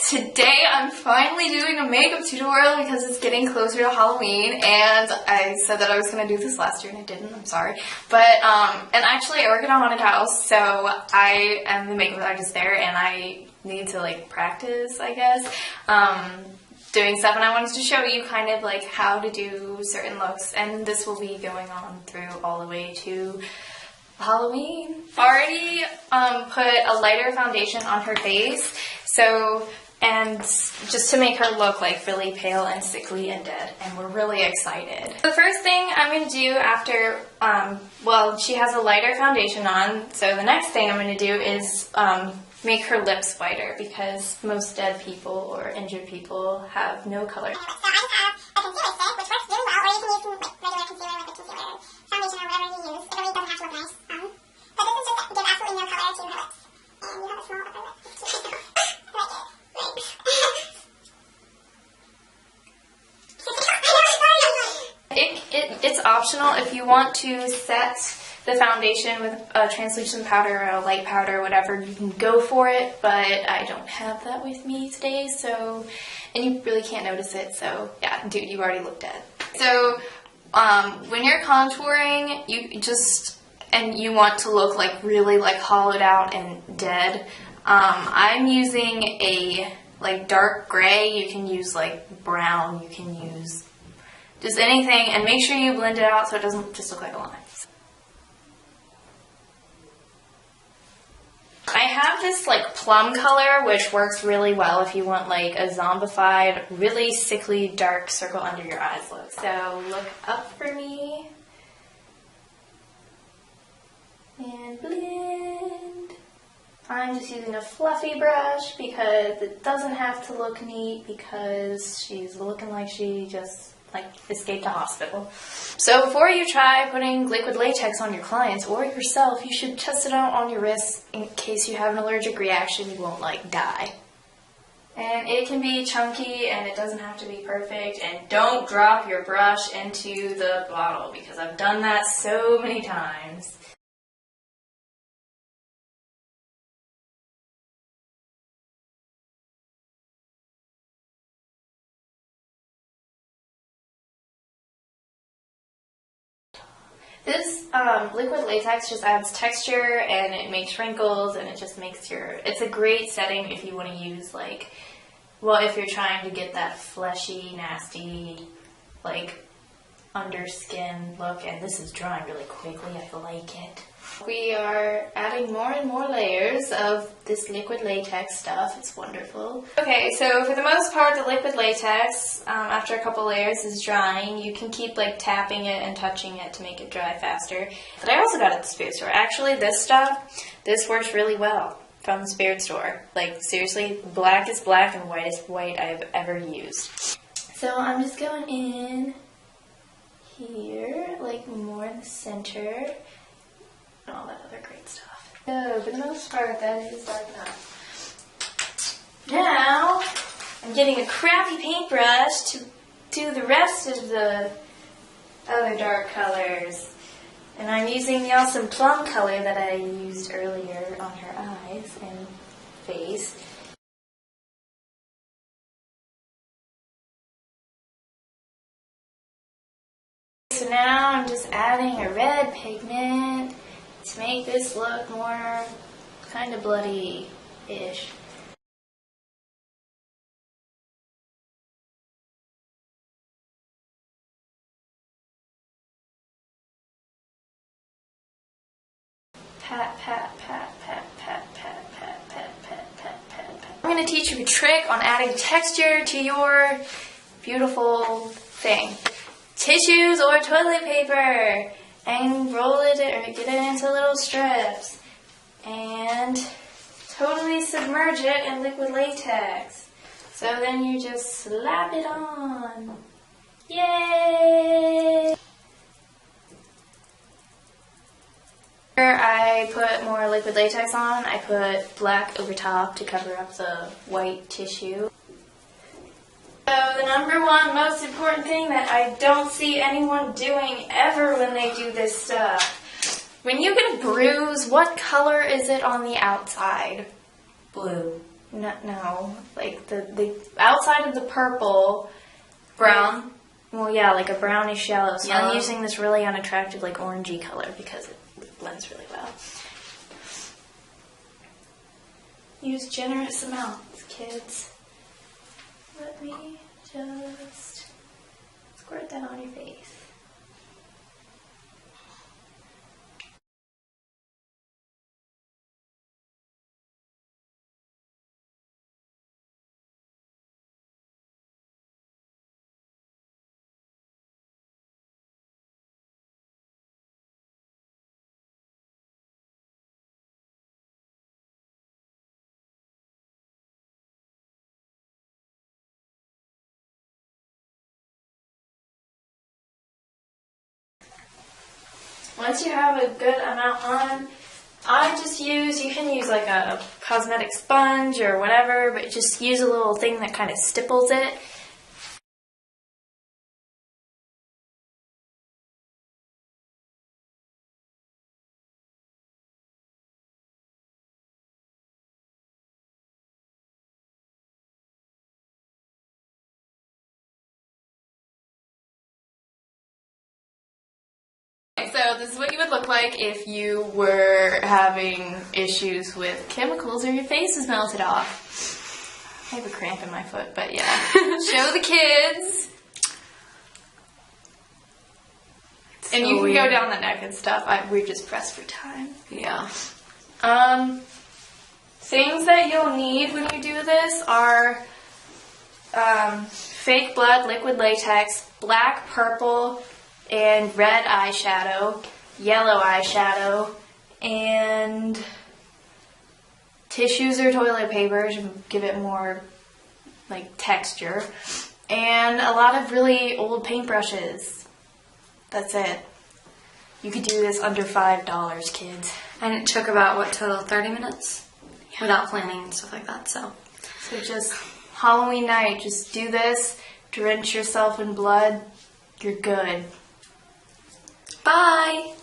Today I'm finally doing a makeup tutorial because it's getting closer to Halloween, and I said that I was going to do this last year and I didn't, I'm sorry. But, and actually I work at a haunted house, so I am the makeup artist there and I need to like practice, I guess, doing stuff, and I wanted to show you kind of like how to do certain looks, and this will be going on through all the way to Halloween. Already put a lighter foundation on her face, so, and just to make her look like really pale and sickly and dead, and we're really excited. The first thing I'm going to do after, well, she has a lighter foundation on, so the next thing I'm going to do is make her lips whiter, because most dead people or injured people have no color. So I just have a concealer stick, which works really well, or you can use some regular concealer, like a concealer foundation or whatever you use. It really doesn't have to look nice. But this is just give absolutely no color to her lips. And you have a small upper lip. It's optional if you want to set the foundation with a translucent powder or a light powder or whatever, you can go for it, but I don't have that with me today, so, and you really can't notice it, so yeah, dude, you already looked at it. So when you're contouring, you just, and you want to look like really like hollowed out and dead, I'm using a like dark gray. You can use like brown, you can use just anything, and make sure you blend it out so it doesn't just look like a line. I have this like plum color, which works really well if you want like a zombified, really sickly dark circle under your eyes look. So look up for me and blend. I'm just using a fluffy brush because it doesn't have to look neat, because she's looking like she just like escaped the hospital. So before you try putting liquid latex on your clients or yourself, you should test it out on your wrists in case you have an allergic reaction. You won't like die. And it can be chunky and it doesn't have to be perfect, and don't drop your brush into the bottle because I've done that so many times. This liquid latex just adds texture and it makes wrinkles, and it just makes it's a great setting if you want to use like, well, if you're trying to get that fleshy, nasty, like under skin look, and this is drying really quickly, I like it. We are adding more and more layers of this liquid latex stuff. It's wonderful. Okay, so for the most part, the liquid latex, after a couple layers, is drying. You can keep like tapping it and touching it to make it dry faster. But I also got it at the spirit store. Actually, this stuff, this works really well from the spirit store. Like seriously, black is black and white is white I've ever used. So I'm just going in here, like more in the center, and all that other great stuff. So, for the most part, that is dark enough. Now, I'm getting a crappy paintbrush to do the rest of the other dark colors. And I'm using the awesome plum color that I used earlier on her eyes and face. So now I'm just adding a red pigment to make this look more kind of bloody-ish. Pat, pat, pat, pat, pat, pat, pat, pat, pat, pat, pat, pat. I'm going to teach you a trick on adding texture to your beautiful thing. Tissues or toilet paper, and roll it or get it into little strips and totally submerge it in liquid latex. So then you just slap it on. Yay! After I put more liquid latex on, I put black over top to cover up the white tissue. So the number one most important thing that I don't see anyone doing ever when they do this stuff. When you get a bruise, what color is it on the outside? Blue. No, like the outside of the purple. Brown? Well, yeah, like a brownish yellow. So Yellow. I'm using this really unattractive, like orangey color because it blends really well. Use generous amounts, kids. Let me just squirt that on your face. Once you have a good amount on, you can use like a cosmetic sponge or whatever, but just use a little thing that kind of stipples it. So this is what you would look like if you were having issues with chemicals or your face is melted off. I have a cramp in my foot, but yeah. Show the kids. And so you can weird. go down the neck and stuff. We're just pressed for time. Yeah. Things that you'll need when you do this are fake blood, liquid latex, black, purple, and red eyeshadow, yellow eyeshadow, and tissues or toilet paper to give it more like texture, and a lot of really old paintbrushes. That's it. You could do this under $5, kids. And it took about, what, total 30 minutes? Without planning and stuff like that, so. So just Halloween night, just do this, drench yourself in blood, you're good. Bye!